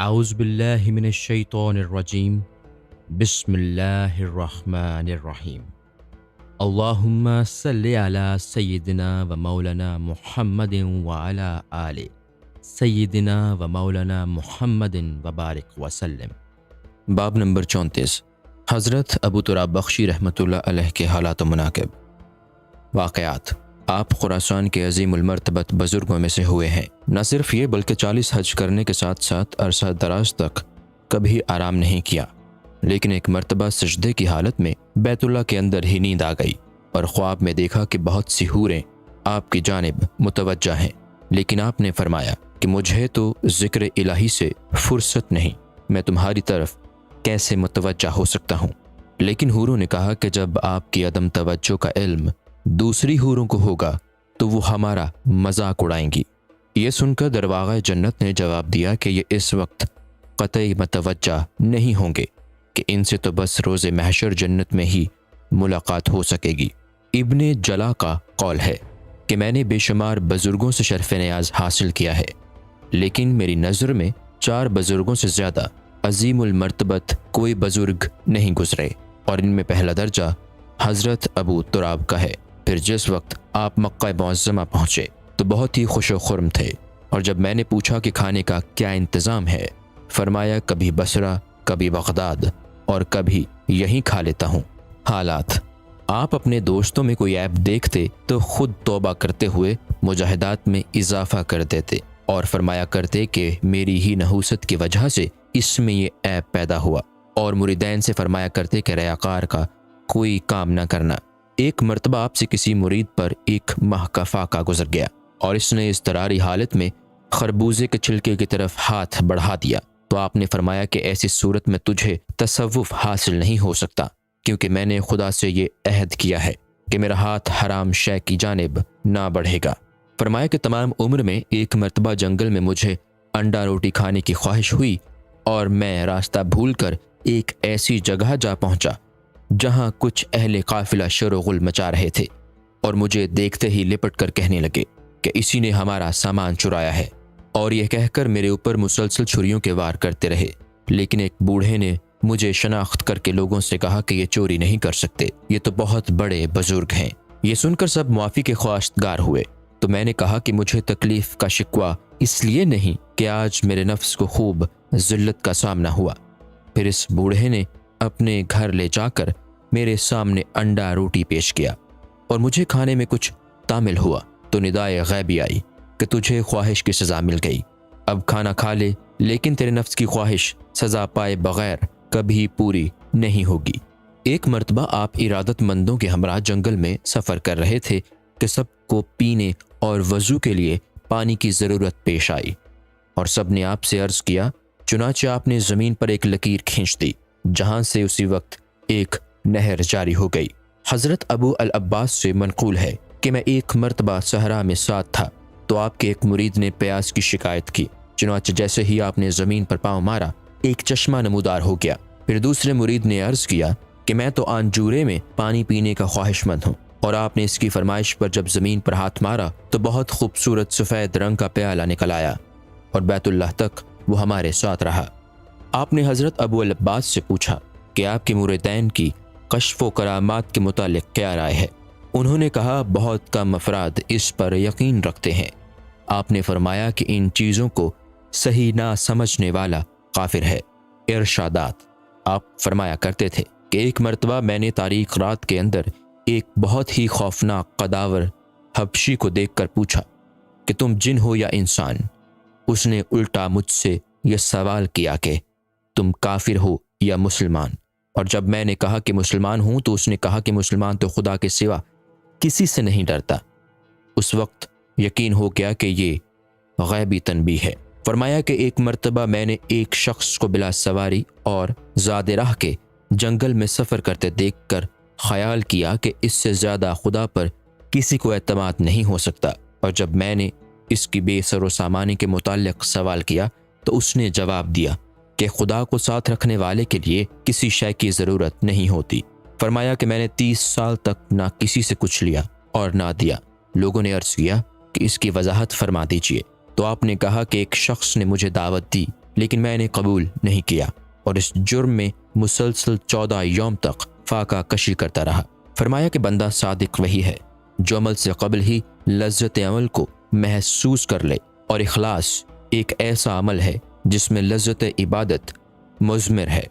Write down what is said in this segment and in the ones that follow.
اعوذ باللہ من الشیطان الرجیم بسم اللہ الرحمن الرحیم اللہم صلی علی سیدنا و مولانا محمد وعلی آل سیدنا و مولانا محمد وبارک وسلم۔ باب نمبر 34 حضرت ابو تراب بخشی رحمۃ اللہ علیہ کے حالات و مناقب۔ واقعات: آپ خراسان کے عظیم المرتبت بزرگوں میں سے ہوئے ہیں۔ نہ صرف یہ بلکہ 40 حج کرنے کے ساتھ ساتھ عرصہ دراز تک کبھی آرام نہیں کیا، لیکن ایک مرتبہ سجدے کی حالت میں بیت اللہ کے اندر ہی نیند آ گئی اور خواب میں دیکھا کہ بہت سی حوریں آپ کی جانب متوجہ ہیں، لیکن آپ نے فرمایا کہ مجھے تو ذکر الہی سے فرصت نہیں، میں تمہاری طرف کیسے متوجہ ہو سکتا ہوں؟ لیکن حوروں نے کہا کہ جب آپ کی عدم توجہ کا علم دوسری حوروں کو ہوگا تو وہ ہمارا مذاق اڑائیں گی۔ یہ سن کر درواغہ جنت نے جواب دیا کہ یہ اس وقت قطعی متوجہ نہیں ہوں گے کہ ان سے تو بس روز محشر جنت میں ہی ملاقات ہو سکے گی۔ ابن جلا کا قول ہے کہ میں نے بے شمار بزرگوں سے شرف نیاز حاصل کیا ہے، لیکن میری نظر میں 4 بزرگوں سے زیادہ عظیم المرتبت کوئی بزرگ نہیں گزرے، اور ان میں پہلا درجہ حضرت ابو تراب کا ہے۔ پھر جس وقت آپ مکہ معظمہ پہنچے تو بہت ہی خوش و خرم تھے، اور جب میں نے پوچھا کہ کھانے کا کیا انتظام ہے، فرمایا کبھی بصرہ، کبھی بغداد اور کبھی یہیں کھا لیتا ہوں۔ حالات: آپ اپنے دوستوں میں کوئی عیب دیکھتے تو خود توبہ کرتے ہوئے مجاہدات میں اضافہ کر دیتے اور فرمایا کرتے کہ میری ہی نحوست کی وجہ سے اس میں یہ عیب پیدا ہوا، اور مریدین سے فرمایا کرتے کہ ریاکار کا کوئی کام نہ کرنا۔ ایک مرتبہ آپ سے کسی مرید پر ایک ماہ کا فاقہ گزر گیا اور اس نے اضطراری حالت میں خربوزے کے چھلکے کی طرف ہاتھ بڑھا دیا، تو آپ نے فرمایا کہ ایسی صورت میں تجھے تصوف حاصل نہیں ہو سکتا، کیونکہ میں نے خدا سے یہ عہد کیا ہے کہ میرا ہاتھ حرام شے کی جانب نہ بڑھے گا۔ فرمایا کہ تمام عمر میں ایک مرتبہ جنگل میں مجھے انڈا روٹی کھانے کی خواہش ہوئی، اور میں راستہ بھول کر ایک ایسی جگہ جا پہنچا جہاں کچھ اہل قافلہ شور و غل مچا رہے تھے، اور مجھے دیکھتے ہی لپٹ کر کہنے لگے کہ اسی نے ہمارا سامان چرایا ہے، اور یہ کہہ کر میرے اوپر مسلسل چھریوں کے وار کرتے رہے۔ لیکن ایک بوڑھے نے مجھے شناخت کر کے لوگوں سے کہا کہ یہ چوری نہیں کر سکتے، یہ تو بہت بڑے بزرگ ہیں۔ یہ سن کر سب معافی کے خواستگار ہوئے، تو میں نے کہا کہ مجھے تکلیف کا شکوہ اس لیے نہیں کہ آج میرے نفس کو خوب ذلت کا سامنا ہوا۔ پھر اس بوڑھے نے اپنے گھر لے جا کر میرے سامنے انڈا روٹی پیش کیا، اور مجھے کھانے میں کچھ تامل ہوا تو ندائے غیبی آئی کہ تجھے خواہش کی سزا مل گئی، اب کھانا کھا لے، لیکن تیرے نفس کی خواہش سزا پائے بغیر کبھی پوری نہیں ہوگی۔ ایک مرتبہ آپ ارادت مندوں کے ہمراہ جنگل میں سفر کر رہے تھے کہ سب کو پینے اور وضو کے لیے پانی کی ضرورت پیش آئی، اور سب نے آپ سے عرض کیا، چنانچہ آپ نے زمین پر ایک لکیر کھینچ دی جہاں سے اسی وقت ایک نہر جاری ہو گئی۔ حضرت ابو العباس سے منقول ہے کہ میں ایک مرتبہ صحرا میں ساتھ تھا تو آپ کے ایک مرید نے پیاس کی شکایت کی، چنانچہ جیسے ہی آپ نے زمین پر پاؤں مارا ایک چشمہ نمودار ہو گیا۔ پھر دوسرے مرید نے عرض کیا کہ میں تو آنجورے میں پانی پینے کا خواہش مند ہوں، اور آپ نے اس کی فرمائش پر جب زمین پر ہاتھ مارا تو بہت خوبصورت سفید رنگ کا پیالہ نکل آیا، اور بیت اللہ تک وہ ہمارے ساتھ رہا۔ آپ نے حضرت ابو العباس سے پوچھا کہ آپ کے مریدین کی کشف و کرامات کے متعلق کیا رائے ہے؟ انہوں نے کہا بہت کم افراد اس پر یقین رکھتے ہیں۔ آپ نے فرمایا کہ ان چیزوں کو صحیح نہ سمجھنے والا کافر ہے۔ ارشادات: آپ فرمایا کرتے تھے کہ ایک مرتبہ میں نے تاریک رات کے اندر ایک بہت ہی خوفناک قداور حبشی کو دیکھ کر پوچھا کہ تم جن ہو یا انسان؟ اس نے الٹا مجھ سے یہ سوال کیا کہ تم کافر ہو یا مسلمان؟ اور جب میں نے کہا کہ مسلمان ہوں تو اس نے کہا کہ مسلمان تو خدا کے سوا کسی سے نہیں ڈرتا۔ اس وقت یقین ہو گیا کہ یہ غیبی تنبیہ ہے۔ فرمایا کہ ایک مرتبہ میں نے ایک شخص کو بلا سواری اور زاد راہ کے جنگل میں سفر کرتے دیکھ کر خیال کیا کہ اس سے زیادہ خدا پر کسی کو اعتماد نہیں ہو سکتا، اور جب میں نے اس کی بے سر و سامانی کے متعلق سوال کیا تو اس نے جواب دیا کہ خدا کو ساتھ رکھنے والے کے لیے کسی شے کی ضرورت نہیں ہوتی۔ فرمایا کہ میں نے 30 سال تک نہ کسی سے کچھ لیا اور نہ دیا۔ لوگوں نے عرض کیا کہ اس کی وضاحت فرما دیجیے، تو آپ نے کہا کہ ایک شخص نے مجھے دعوت دی لیکن میں نے قبول نہیں کیا اور اس جرم میں مسلسل 14 یوم تک فاقہ کشی کرتا رہا۔ فرمایا کہ بندہ صادق وہی ہے جو عمل سے قبل ہی لذت عمل کو محسوس کر لے، اور اخلاص ایک ایسا عمل ہے جس میں لذت عبادت مضمر ہے۔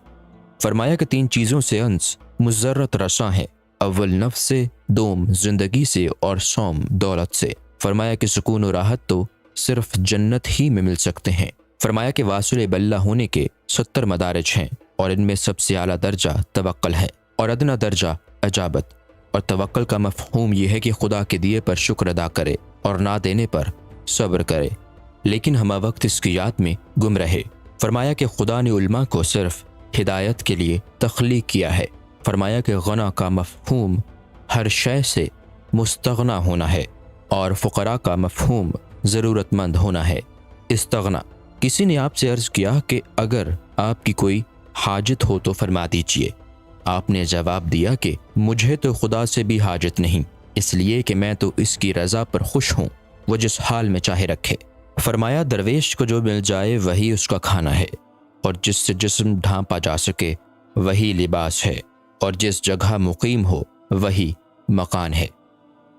فرمایا کہ 3 چیزوں سے انس مضرت رساں ہے، اول نفس سے، دوم زندگی سے، اور سوم دولت سے۔ فرمایا کہ سکون و راحت تو صرف جنت ہی میں مل سکتے ہیں۔ فرمایا کہ واصل باللہ ہونے کے 70 مدارج ہیں، اور ان میں سب سے اعلیٰ درجہ توکل ہے اور ادنا درجہ اجابت۔ اور توکل کا مفہوم یہ ہے کہ خدا کے دیے پر شکر ادا کرے اور نہ دینے پر صبر کرے، لیکن ہمہ وقت اس کی یاد میں گم رہے۔ فرمایا کہ خدا نے علماء کو صرف ہدایت کے لیے تخلیق کیا ہے۔ فرمایا کہ غنا کا مفہوم ہر شے سے مستغنا ہونا ہے، اور فقراء کا مفہوم ضرورت مند ہونا ہے۔ استغنا۔ کسی نے آپ سے عرض کیا کہ اگر آپ کی کوئی حاجت ہو تو فرما دیجیے۔ آپ نے جواب دیا کہ مجھے تو خدا سے بھی حاجت نہیں، اس لیے کہ میں تو اس کی رضا پر خوش ہوں، وہ جس حال میں چاہے رکھے۔ فرمایا درویش کو جو مل جائے وہی اس کا کھانا ہے، اور جس سے جسم ڈھانپا جا سکے وہی لباس ہے، اور جس جگہ مقیم ہو وہی مکان ہے۔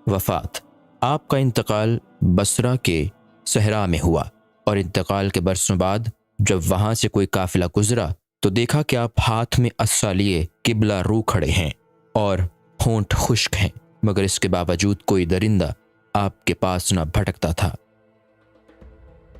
وفات۔ آپ کا انتقال بصرہ کے صحرا میں ہوا، اور انتقال کے برسوں بعد جب وہاں سے کوئی قافلہ گزرا تو دیکھا کہ آپ ہاتھ میں عصا لیے قبلہ رو کھڑے ہیں اور ہونٹ خشک ہیں، مگر اس کے باوجود کوئی درندہ آپ کے پاس نہ بھٹکتا تھا۔